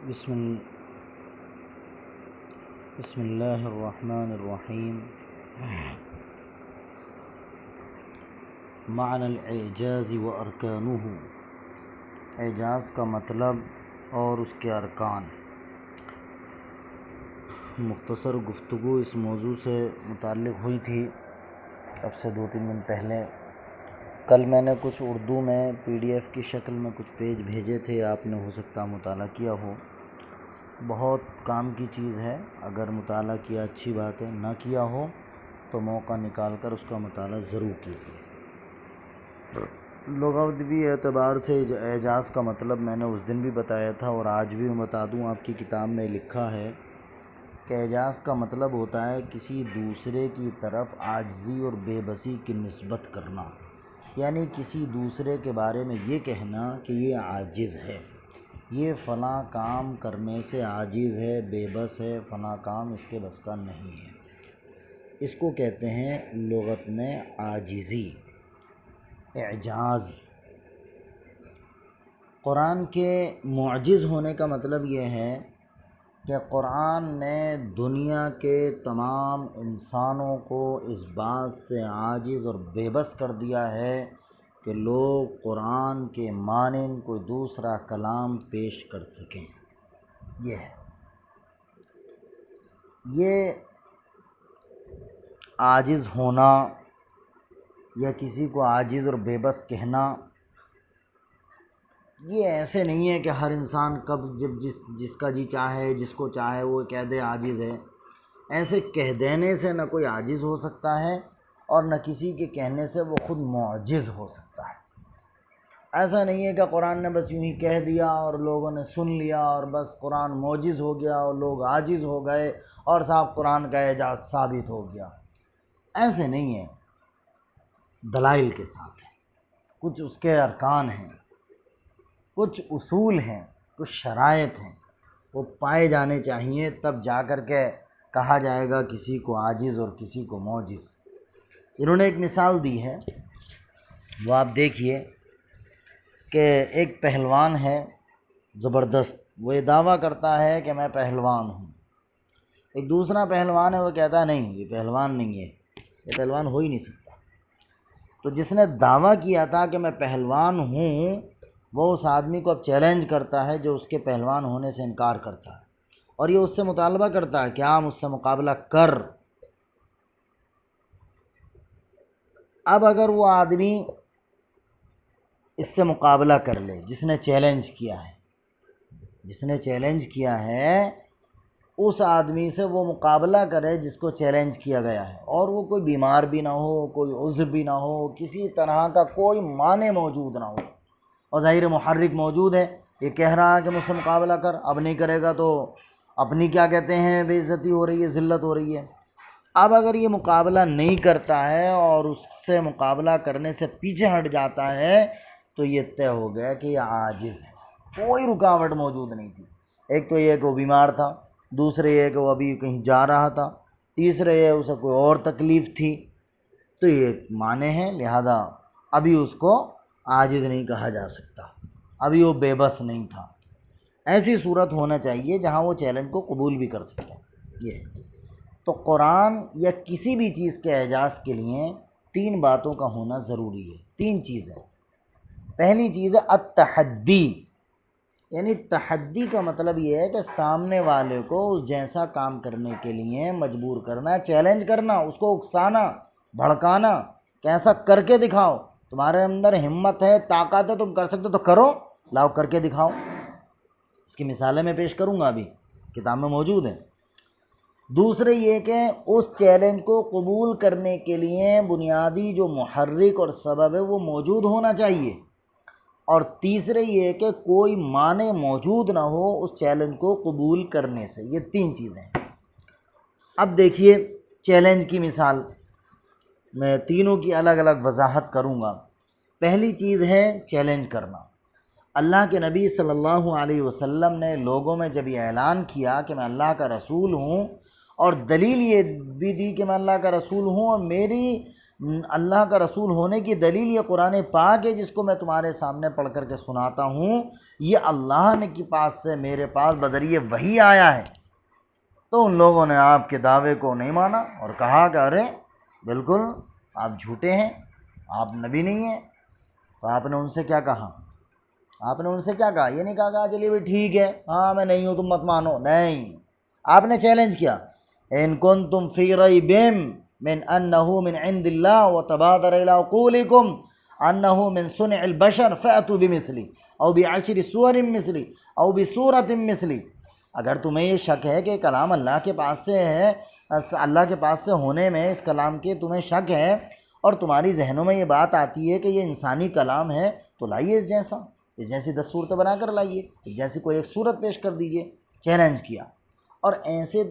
بسم اللہ الرحمن الرحیم۔ معنی الاعجاز و ارکانہ، اعجاز کا مطلب اور اس کے ارکان۔ مختصر گفتگو اس موضوع سے متعلق ہوئی تھی اب سے 2-3 دن پہلے۔ کل میں نے کچھ اردو میں PDF کی شکل میں کچھ پیج بھیجے تھے، آپ نے ہو سکتا مطالعہ کیا ہو۔ بہت کام کی چیز ہے، اگر مطالعہ کیا اچھی بات ہے، نہ کیا ہو تو موقع نکال کر اس کا مطالعہ ضرور کیجیے۔ لغوی اعتبار سے اعجاز کا مطلب میں نے اس دن بھی بتایا تھا اور آج بھی میں بتا دوں، آپ کی کتاب میں لکھا ہے کہ اعجاز کا مطلب ہوتا ہے کسی دوسرے کی طرف عاجزی اور بے بسی کی نسبت کرنا، یعنی کسی دوسرے کے بارے میں یہ کہنا کہ یہ عاجز ہے، یہ فلاں کام کرنے سے عاجز ہے، بے بس ہے، فلاں کام اس کے بس کا نہیں ہے۔ اس کو کہتے ہیں لغت میں عاجزی، اعجاز۔ قرآن کے معجز ہونے کا مطلب یہ ہے کہ قرآن نے دنیا کے تمام انسانوں کو اس بات سے عاجز اور بے بس کر دیا ہے کہ لوگ قرآن کے مانند کوئی دوسرا کلام پیش کر سکیں۔ یہ ہے، یہ عاجز ہونا یا کسی کو عاجز اور بے بس کہنا، یہ ایسے نہیں ہے کہ ہر انسان جب جس کا جی چاہے، جس کو چاہے وہ کہہ دے عاجز ہے۔ ایسے کہہ دینے سے نہ کوئی عاجز ہو سکتا ہے اور نہ کسی کے کہنے سے وہ خود معجز ہو سکتا ہے۔ ایسا نہیں ہے کہ قرآن نے بس یوں ہی کہہ دیا اور لوگوں نے سن لیا اور بس قرآن معجز ہو گیا اور لوگ عاجز ہو گئے اور صاحب قرآن کا اعجاز ثابت ہو گیا۔ ایسے نہیں ہے، دلائل کے ساتھ ہے، کچھ اس کے ارکان ہیں، کچھ اصول ہیں، کچھ شرائط ہیں، وہ پائے جانے چاہیے، تب جا کر کے کہا جائے گا کسی کو عاجز اور کسی کو معجز۔ انہوں نے ایک مثال دی ہے، وہ آپ دیکھیے کہ ایک پہلوان ہے زبردست، وہ یہ دعویٰ کرتا ہے کہ میں پہلوان ہوں۔ ایک دوسرا پہلوان ہے، وہ کہتا ہے نہیں یہ پہلوان نہیں ہے، یہ پہلوان ہو ہی نہیں سکتا۔ تو جس نے دعویٰ کیا تھا کہ میں پہلوان ہوں، وہ اس آدمی کو اب چیلنج کرتا ہے جو اس کے پہلوان ہونے سے انکار کرتا ہے، اور یہ اس سے مطالبہ کرتا ہے کہ آپ مجھ سے مقابلہ کر۔ اب اگر وہ آدمی اس سے مقابلہ کر لے، جس نے چیلنج کیا ہے اس آدمی سے وہ مقابلہ کرے جس کو چیلنج کیا گیا ہے، اور وہ کوئی بیمار بھی نہ ہو، کوئی عذر بھی نہ ہو، کسی طرح کا کوئی مانع موجود نہ ہو، اور ظاہر محرک موجود ہے، یہ کہہ رہا ہے کہ مجھ سے مقابلہ کر، اب نہیں کرے گا تو اپنی کیا کہتے ہیں بے عزتی ہو رہی ہے، ذلت ہو رہی ہے۔ اب اگر یہ مقابلہ نہیں کرتا ہے اور اس سے مقابلہ کرنے سے پیچھے ہٹ جاتا ہے تو یہ طے ہو گیا کہ یہ عاجز ہے، کوئی رکاوٹ موجود نہیں تھی۔ ایک تو یہ کہ وہ بیمار تھا، دوسرے یہ کہ وہ ابھی کہیں جا رہا تھا، تیسرے یہ اسے کوئی اور تکلیف تھی، تو یہ معنی ہے، لہذا ابھی اس کو عاجز نہیں کہا جا سکتا، ابھی وہ بے بس نہیں تھا۔ ایسی صورت ہونا چاہیے جہاں وہ چیلنج کو قبول بھی کر سکتا۔ یہ تو قرآن یا کسی بھی چیز کے اعجاز کے لیے 3 باتوں کا ہونا ضروری ہے، 3 چیزیں۔ پہلی چیز ہے التحدی، یعنی تحدی کا مطلب یہ ہے کہ سامنے والے کو اس جیسا کام کرنے کے لیے مجبور کرنا، چیلنج کرنا، اس کو اکسانا، بھڑکانا کہ ایسا کر کے دکھاؤ، تمہارے اندر ہمت ہے، طاقت ہے، تم کر سکتے تو کرو، لاؤ کر کے دکھاؤ۔ اس کی مثالیں میں پیش کروں گا، ابھی کتاب میں موجود ہیں۔ دوسرے یہ کہ اس چیلنج کو قبول کرنے کے لیے بنیادی جو محرک اور سبب ہے وہ موجود ہونا چاہیے، اور تیسرے یہ کہ کوئی مانع موجود نہ ہو اس چیلنج کو قبول کرنے سے۔ یہ 3 چیزیں ہیں۔ اب دیکھیے چیلنج کی مثال، میں تینوں کی الگ الگ وضاحت کروں گا۔ پہلی چیز ہے چیلنج کرنا۔ اللہ کے نبی صلی اللہ علیہ وسلم نے لوگوں میں جب یہ اعلان کیا کہ میں اللہ کا رسول ہوں، اور دلیل یہ بھی دی کہ میں اللہ کا رسول ہوں اور میری اللہ کا رسول ہونے کی دلیل یہ قرآن پاک ہے جس کو میں تمہارے سامنے پڑھ کر کے سناتا ہوں، یہ اللہ نے کے پاس سے میرے پاس بذریعہ وحی آیا ہے۔ تو ان لوگوں نے آپ کے دعوے کو نہیں مانا اور کہا کہ ارے بالکل آپ جھوٹے ہیں، آپ نبی نہیں ہیں۔ تو آپ نے ان سے کیا کہا؟ آپ نے ان سے کیا کہا؟ یہ نہیں کہا کہ چلیے بھی ٹھیک ہے، ہاں میں نہیں ہوں تم مت مانو، نہیں، آپ نے چیلنج کیا، ان کنتم فی ریب من انہ من عند اللہ وتبادر الی عقولکم انہ من صنع البشر فأتوا بمثلی او بعشر سور مثلی او بسورۃ مثلی۔ اگر تمہیں یہ شک ہے کہ کلام اللہ کے پاس سے ہے، اللہ کے پاس سے ہونے میں اس کلام کے تمہیں شک ہے اور تمہاری ذہنوں میں یہ بات آتی ہے کہ یہ انسانی کلام ہے، تو لائیے اس جیسی 10 صورتیں بنا کر لائیے، اس جیسی کوئی ایک صورت پیش کر دیجئے۔ چیلنج کیا اور ایسے